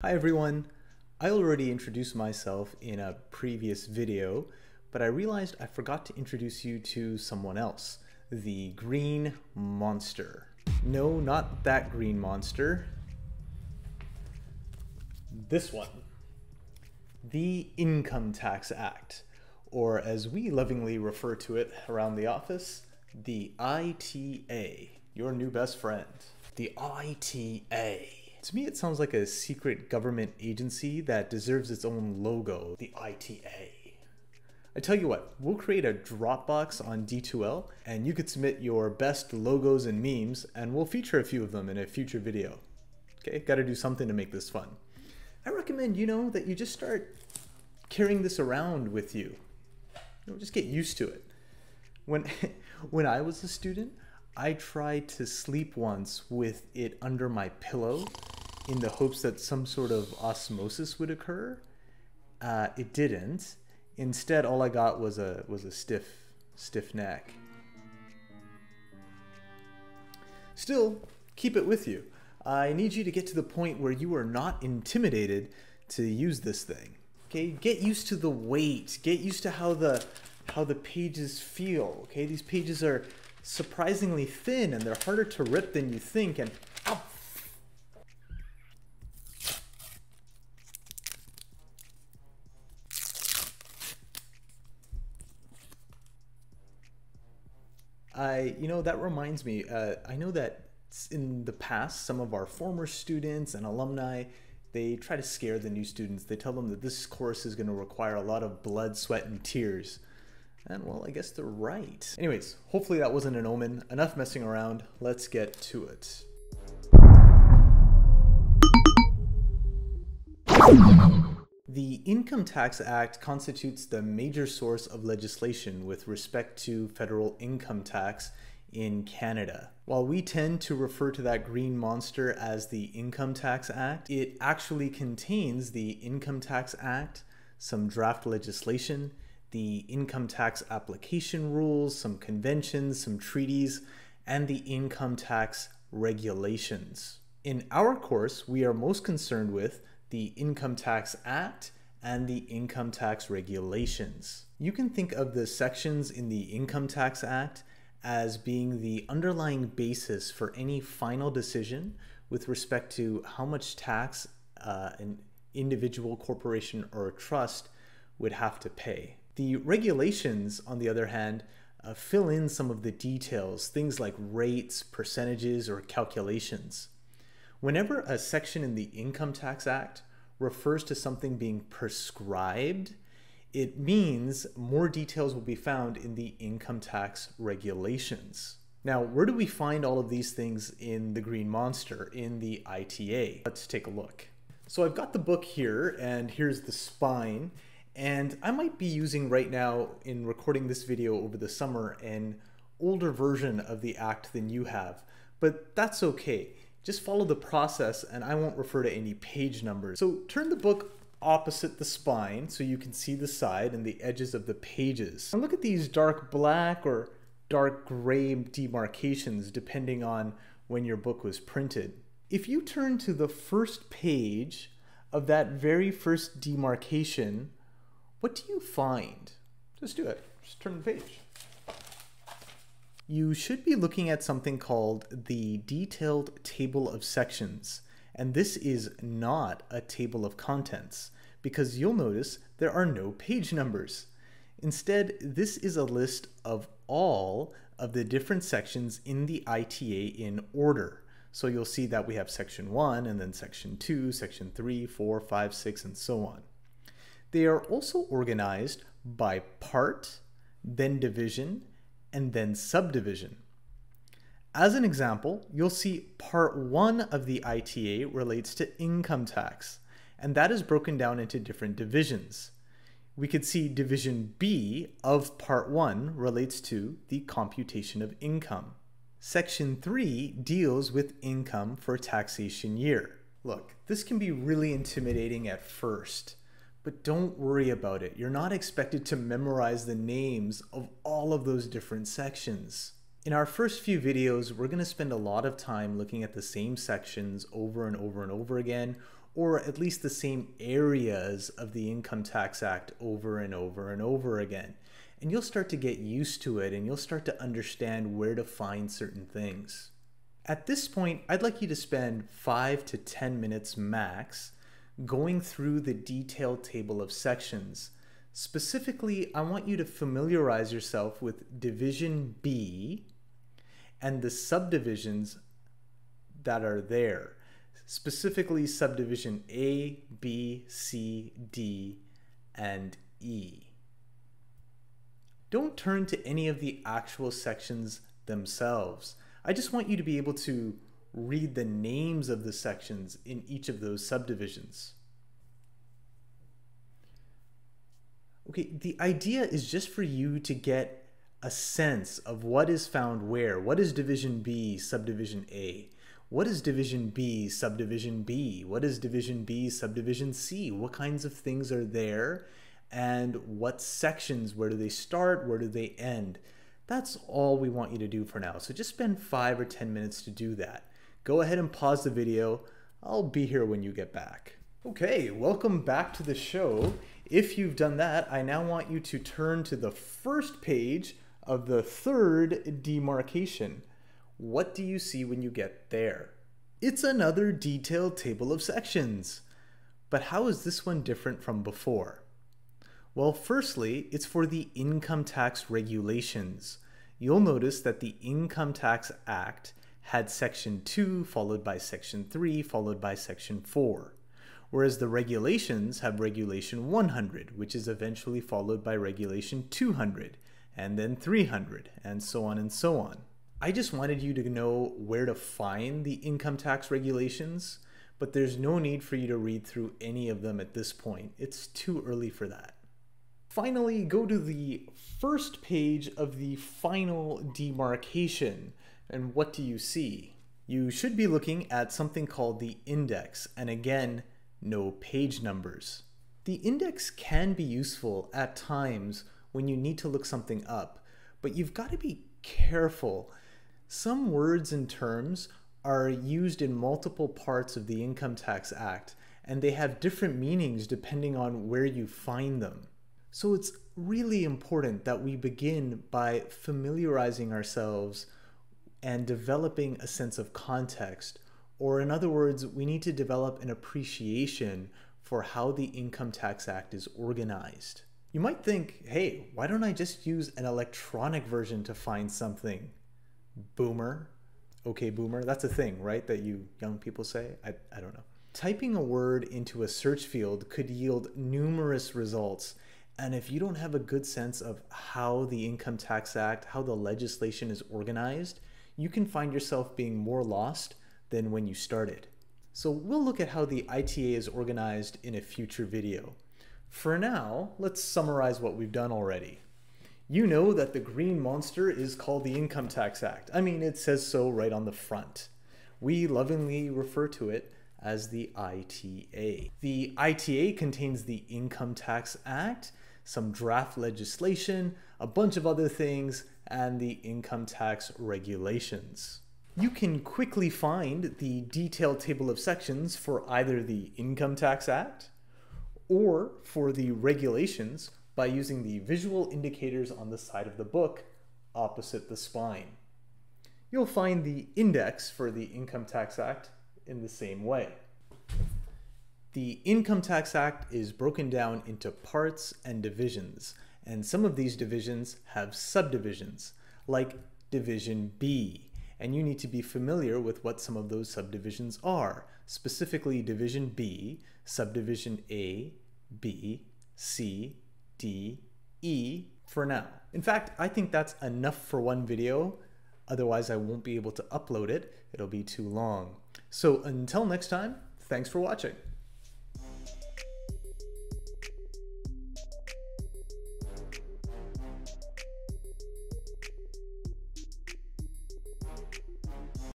Hi everyone! I already introduced myself in a previous video, but I realized I forgot to introduce you to someone else, the green monster. No, not that green monster. This one. The Income Tax Act, or as we lovingly refer to it around the office, the ITA, your new best friend. The ITA. To me, it sounds like a secret government agency that deserves its own logo, the ITA. I tell you what, we'll create a Dropbox on D2L, and you could submit your best logos and memes, and we'll feature a few of them in a future video. Okay, gotta do something to make this fun. I recommend, that you just start carrying this around with you. Just get used to it. When I was a student, I tried to sleep once with it under my pillow in the hopes that some sort of osmosis would occur. It didn't. Instead, all I got was a stiff neck. Still, keep it with you. I need you to get to the point where you are not intimidated to use this thing. Okay, get used to the weight. Get used to how the pages feel. Okay, these pages are surprisingly thin and they're harder to rip than you think. And ow! That reminds me, I know that in the past, some of our former students and alumni, they try to scare the new students. They tell them that this course is going to require a lot of blood, sweat, and tears. And well, I guess they're right. Anyways, hopefully that wasn't an omen. Enough messing around. Let's get to it. The Income Tax Act constitutes the major source of legislation with respect to federal income tax in Canada. While we tend to refer to that green monster as the Income Tax Act, it actually contains the Income Tax Act, some draft legislation, the income tax application rules, some conventions, some treaties, and the income tax regulations. In our course, we are most concerned with the Income Tax Act and the income tax regulations. You can think of the sections in the Income Tax Act as being the underlying basis for any final decision with respect to how much tax an individual, corporation, or a trust would have to pay. The regulations, on the other hand, fill in some of the details, things like rates, percentages, or calculations. Whenever a section in the Income Tax Act refers to something being prescribed, it means more details will be found in the income tax regulations. Now, where do we find all of these things in the green monster, in the ITA? Let's take a look. So I've got the book here, and here's the spine. And I might be using right now, in recording this video over the summer, an older version of the Act than you have. But that's okay. Just follow the process and I won't refer to any page numbers. So turn the book opposite the spine so you can see the side and the edges of the pages. And look at these dark black or dark gray demarcations depending on when your book was printed. If you turn to the first page of that very first demarcation, what do you find? Just do it. Just turn the page. You should be looking at something called the Detailed Table of Sections. And this is not a table of contents because you'll notice there are no page numbers. Instead, this is a list of all of the different sections in the ITA in order. So you'll see that we have section 1 and then section 2, section 3, 4, 5, 6, and so on. They are also organized by part, then division, and then subdivision. As an example, you'll see part 1 of the ITA relates to income tax, and that is broken down into different divisions. We could see division B of part 1 relates to the computation of income. Section 3 deals with income for a taxation year. Look, this can be really intimidating at first. But don't worry about it. You're not expected to memorize the names of all of those different sections. In our first few videos, we're going to spend a lot of time looking at the same sections over and over and over again, or at least the same areas of the Income Tax Act over and over and over again. And you'll start to get used to it, and you'll start to understand where to find certain things. At this point, I'd like you to spend 5 to 10 minutes max going through the detailed table of sections. Specifically, I want you to familiarize yourself with Division B and the subdivisions that are there. Specifically, subdivision A, B, C, D, and E. Don't turn to any of the actual sections themselves. I just want you to be able to read the names of the sections in each of those subdivisions. Okay, the idea is just for you to get a sense of what is found where. What is Division B, Subdivision A? What is Division B, Subdivision B? What is Division B, Subdivision C? What kinds of things are there? And what sections, where do they start, where do they end? That's all we want you to do for now. So just spend 5 or 10 minutes to do that. Go ahead and pause the video. I'll be here when you get back. Okay, welcome back to the show. If you've done that, I now want you to turn to the first page of the third demarcation. What do you see when you get there? It's another detailed table of sections. But how is this one different from before? Well, firstly, it's for the income tax regulations. You'll notice that the Income Tax Act had Section 2 followed by Section 3 followed by Section 4, whereas the regulations have Regulation 100, which is eventually followed by Regulation 200, and then 300, and so on and so on. I just wanted you to know where to find the income tax regulations, but there's no need for you to read through any of them at this point. It's too early for that. Finally, go to the first page of the final demarcation. And what do you see? You should be looking at something called the index, and again, no page numbers. The index can be useful at times when you need to look something up, but you've got to be careful. Some words and terms are used in multiple parts of the Income Tax Act, and they have different meanings depending on where you find them. So it's really important that we begin by familiarizing ourselves and developing a sense of context, or in other words, we need to develop an appreciation for how the Income Tax Act is organized. You might think, hey, why don't I just use an electronic version to find something? Boomer. Okay, boomer, that's a thing, right? That you young people say? I don't know. Typing a word into a search field could yield numerous results. And if you don't have a good sense of how the Income Tax Act, how the legislation is organized, you can find yourself being more lost than when you started. So we'll look at how the ITA is organized in a future video. For now, let's summarize what we've done already. You know that the green monster is called the Income Tax Act. I mean, it says so right on the front. We lovingly refer to it as the ITA. The ITA contains the Income Tax Act, some draft legislation, a bunch of other things, and the income tax regulations. You can quickly find the detailed table of sections for either the Income Tax Act or for the regulations by using the visual indicators on the side of the book opposite the spine. You'll find the index for the Income Tax Act in the same way. The Income Tax Act is broken down into parts and divisions, and some of these divisions have subdivisions, like Division B, and you need to be familiar with what some of those subdivisions are, specifically Division B, Subdivision A, B, C, D, E for now. In fact, I think that's enough for one video, otherwise I won't be able to upload it. It'll be too long. So until next time, thanks for watching.